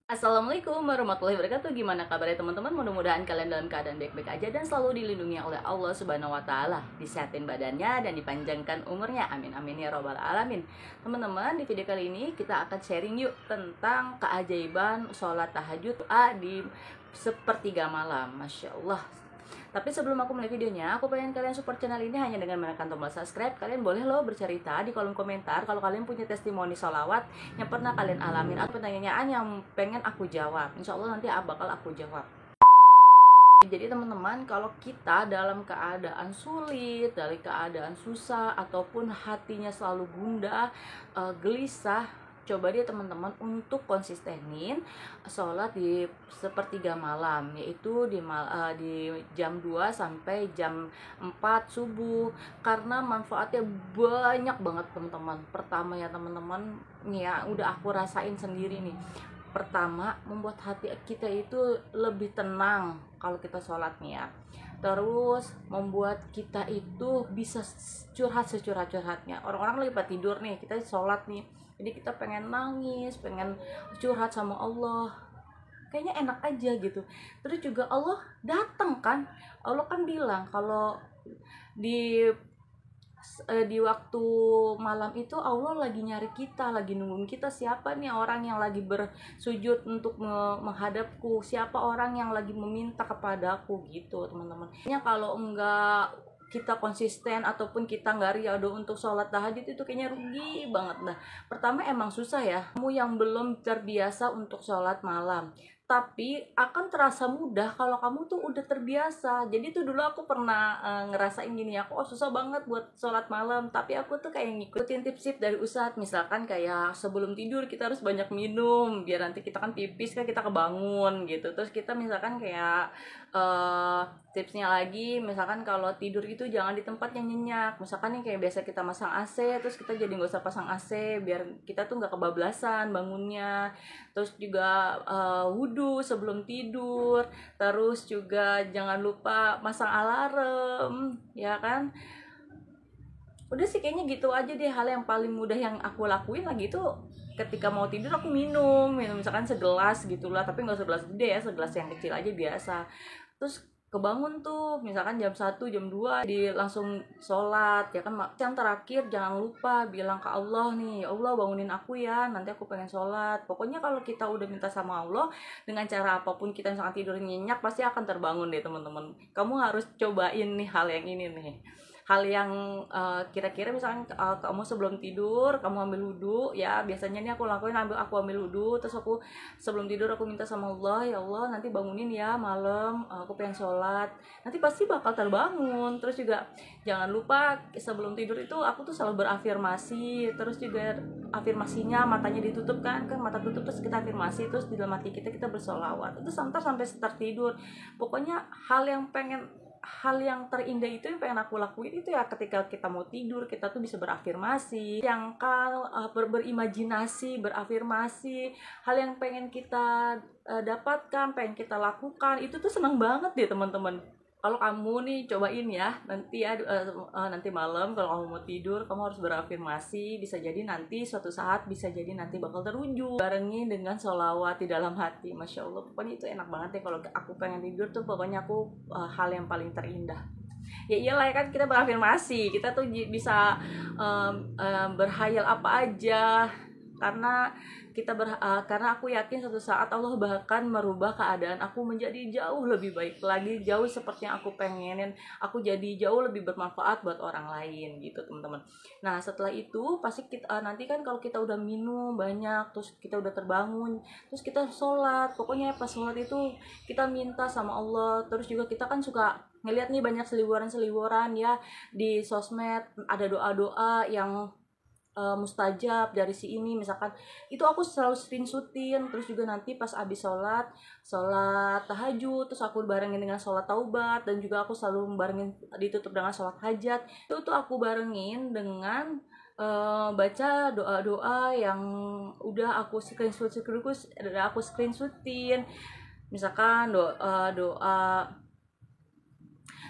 Assalamualaikum warahmatullahi wabarakatuh. Gimana kabarnya teman-teman? Mudah-mudahan kalian dalam keadaan baik-baik aja dan selalu dilindungi oleh Allah Subhanahu wa taala. Disehatin badannya dan dipanjangkan umurnya. Amin amin ya robbal alamin. Teman-teman, di video kali ini kita akan sharing yuk tentang keajaiban sholat tahajud di sepertiga malam. Masya Allah. Tapi sebelum aku mulai videonya, aku pengen kalian support channel ini hanya dengan menekan tombol subscribe. Kalian boleh loh bercerita di kolom komentar kalau kalian punya testimoni sholawat yang pernah kalian alamin atau pertanyaan yang pengen aku jawab. Insya Allah nanti bakal aku jawab. Jadi teman-teman, kalau kita dalam keadaan sulit, dari keadaan susah, ataupun hatinya selalu gundah, gelisah, coba dia teman-teman untuk konsistenin sholat di sepertiga malam, yaitu di jam 2 sampai jam 4 subuh, karena manfaatnya banyak banget teman-teman. Pertama ya teman-teman, nih ya udah aku rasain sendiri nih. Pertama, membuat hati kita itu lebih tenang kalau kita sholat nih ya. Terus membuat kita itu bisa curhat securhat-curhatnya. Orang-orang lagi pada tidur nih, kita sholat nih, jadi kita pengen nangis, pengen curhat sama Allah, kayaknya enak aja gitu. Terus juga Allah datang kan. Allah kan bilang kalau di di waktu malam itu Allah lagi nyari kita, lagi nungguin kita. Siapa nih orang yang lagi bersujud untuk menghadapku, siapa orang yang lagi meminta kepadaku gitu teman-teman. Kalau enggak kita konsisten ataupun kita nggak riado untuk sholat tahajud itu kayaknya rugi banget. Nah, pertama emang susah ya, kamu yang belum terbiasa untuk sholat malam, tapi akan terasa mudah kalau kamu tuh udah terbiasa. Jadi tuh dulu aku pernah ngerasain gini, aku susah banget buat sholat malam, tapi aku tuh kayak ngikutin tips-tips dari Ustadz. Misalkan kayak sebelum tidur kita harus banyak minum biar nanti kita kan pipis kan kita kebangun gitu. Terus kita misalkan kayak uh, tipsnya lagi, misalkan kalau tidur itu jangan di tempat yang nyenyak. Misalkan nih kayak biasa kita masang AC, terus kita jadi nggak usah pasang AC biar kita tuh nggak kebablasan bangunnya. Terus juga wudhu sebelum tidur. Terus juga jangan lupa masang alarm, ya kan. Udah sih kayaknya gitu aja deh hal yang paling mudah yang aku lakuin lagi itu. Ketika mau tidur aku minum misalkan segelas gitulah, tapi nggak segelas gede ya, segelas yang kecil aja biasa. Terus kebangun tuh misalkan jam 1 jam 2 langsung sholat ya kan. Yang terakhir jangan lupa bilang ke Allah nih, ya Allah bangunin aku ya, nanti aku pengen sholat. Pokoknya kalau kita udah minta sama Allah dengan cara apapun, kita misalkan tidur nyenyak pasti akan terbangun deh teman-teman. Kamu harus cobain nih hal yang ini nih, hal yang kira-kira misalkan kamu sebelum tidur kamu ambil wudhu ya. Biasanya nih aku lakuin, aku ambil wudhu, terus aku sebelum tidur aku minta sama Allah, ya Allah nanti bangunin ya malam, aku pengen sholat. Nanti pasti bakal terbangun. Terus juga jangan lupa sebelum tidur itu aku tuh selalu berafirmasi. Terus juga afirmasinya matanya ditutup kan mata tutup, terus kita afirmasi, terus di dalam hati kita bersolawat itu sampai start tidur. Pokoknya hal yang terindah itu yang pengen aku lakuin itu ya, ketika kita mau tidur kita tuh bisa berafirmasi, yang berimajinasi, berafirmasi hal yang pengen kita dapatkan, pengen kita lakukan. Itu tuh senang banget deh teman-teman. Kalau kamu nih cobain ya nanti ya, nanti malam kalau kamu mau tidur kamu harus berafirmasi. Bisa jadi nanti suatu saat, bisa jadi nanti bakal terwujud barengin dengan sholawat di dalam hati. Masya Allah, pokoknya itu enak banget ya. Kalau aku pengen tidur tuh pokoknya aku hal yang paling terindah. Ya iyalah ya kan, kita berafirmasi kita tuh bisa berhayal apa aja, karena karena aku yakin suatu saat Allah bahkan merubah keadaan aku menjadi jauh lebih baik lagi, jauh seperti yang aku pengenin. Aku jadi jauh lebih bermanfaat buat orang lain gitu teman-teman. Nah setelah itu pasti kita nanti kan kalau kita udah minum banyak, terus kita udah terbangun, terus kita sholat. Pokoknya pas sholat itu kita minta sama Allah. Terus juga kita kan suka ngeliat nih banyak seliburan ya di sosmed, ada doa-doa yang mustajab dari si ini misalkan. Itu aku selalu screenshotin. Terus juga nanti pas abis sholat tahajud, terus aku barengin dengan sholat taubat, dan juga aku selalu barengin ditutup dengan sholat hajat. Itu tuh aku barengin dengan baca doa-doa yang udah aku screenshotin. Misalkan doa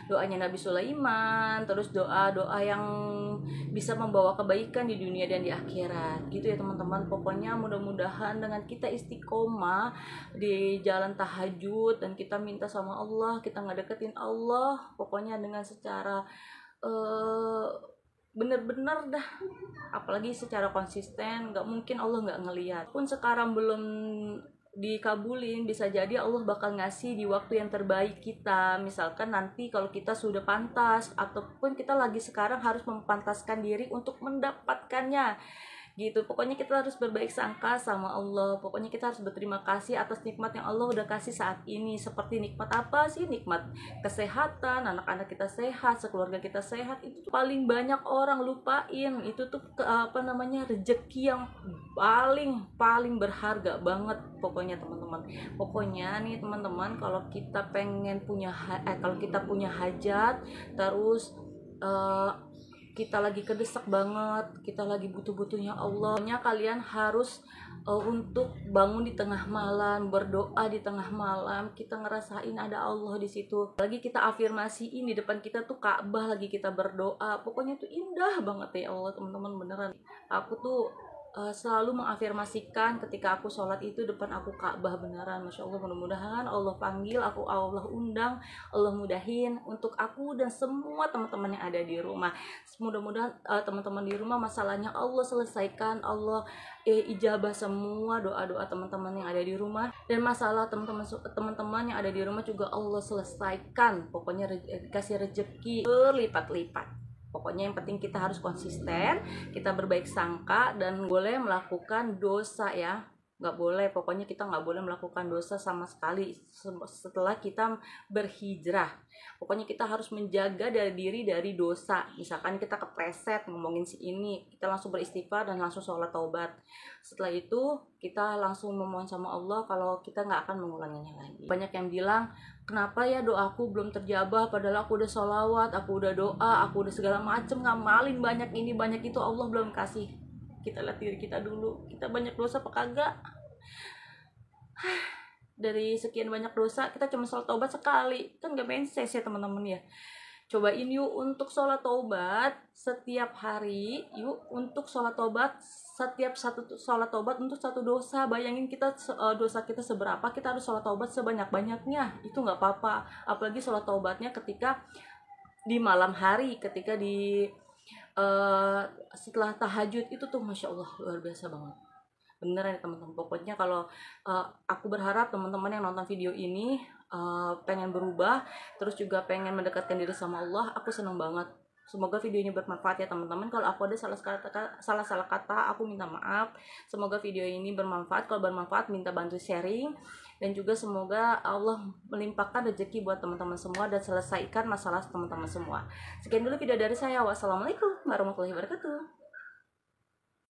doanya Nabi Sulaiman, terus doa-doa yang bisa membawa kebaikan di dunia dan di akhirat gitu ya teman-teman. Pokoknya mudah-mudahan dengan kita istiqomah di jalan tahajud dan kita minta sama Allah, kita ngedeketin Allah pokoknya dengan secara bener-bener dah, apalagi secara konsisten, nggak mungkin Allah nggak ngelihat. Pun sekarang belum dikabulin, bisa jadi Allah bakal ngasih di waktu yang terbaik kita. Misalkan nanti kalau kita sudah pantas, ataupun kita lagi sekarang harus mempantaskan diri untuk mendapatkannya gitu. Pokoknya kita harus berbaik sangka sama Allah, pokoknya kita harus berterima kasih atas nikmat yang Allah udah kasih saat ini. Seperti nikmat apa sih? Nikmat kesehatan, anak-anak kita sehat, sekeluarga kita sehat. Itu tuh paling banyak orang lupain. Itu tuh rezeki yang paling berharga banget pokoknya teman-teman. Pokoknya nih teman-teman, kalau kita pengen kalau kita punya hajat, terus kita lagi kedesak banget, kita lagi butuh-butuhnya Allah. Pokoknya kalian harus untuk bangun di tengah malam, berdoa di tengah malam, kita ngerasain ada Allah di situ. Lagi kita afirmasiin di depan kita tuh Ka'bah, lagi kita berdoa. Pokoknya tuh indah banget ya Allah teman-teman, beneran. Aku tuh selalu mengafirmasikan ketika aku sholat itu depan aku Ka'bah, beneran. Masya Allah, mudah-mudahan Allah panggil aku, Allah undang, Allah mudahin untuk aku dan semua teman-teman yang ada di rumah. Mudah-mudahan teman-teman di rumah masalahnya Allah selesaikan, Allah ijabah semua doa-doa teman-teman yang ada di rumah, dan masalah teman-teman yang ada di rumah juga Allah selesaikan. Pokoknya kasih rezeki berlipat-lipat. Pokoknya yang penting kita harus konsisten, kita berbaik sangka, dan boleh melakukan dosa ya. Nggak boleh, pokoknya kita nggak boleh melakukan dosa sama sekali setelah kita berhijrah. Pokoknya kita harus menjaga diri dari dosa. Misalkan kita kepleset ngomongin si ini, kita langsung beristighfar dan langsung sholat taubat. Setelah itu kita langsung memohon sama Allah kalau kita nggak akan mengulanginya lagi. Banyak yang bilang, kenapa ya doaku belum terjabah, padahal aku udah sholawat, aku udah doa, aku udah segala macem, ngamalin banyak ini banyak itu, Allah belum kasih. Kita lihat diri kita dulu, kita banyak dosa apa kagak? Dari sekian banyak dosa kita cuma sholat taubat sekali, kan gak menses ya teman-teman ya. Cobain yuk untuk sholat taubat setiap hari. Yuk untuk sholat taubat setiap satu sholat taubat untuk satu dosa. Bayangin kita dosa kita seberapa, kita harus sholat taubat sebanyak-banyaknya. Itu nggak apa-apa. Apalagi sholat taubatnya ketika di malam hari, ketika di setelah tahajud, itu tuh Masya Allah luar biasa banget. Beneran ya teman-teman. Pokoknya kalau aku berharap teman-teman yang nonton video ini pengen berubah, terus juga pengen mendekatkan diri sama Allah. Aku seneng banget. Semoga video ini bermanfaat ya teman-teman. Kalau aku ada salah kata, aku minta maaf. Semoga video ini bermanfaat. Kalau bermanfaat, minta bantu sharing. Dan juga semoga Allah melimpahkan rezeki buat teman-teman semua dan selesaikan masalah teman-teman semua. Sekian dulu video dari saya. Wassalamualaikum warahmatullahi wabarakatuh.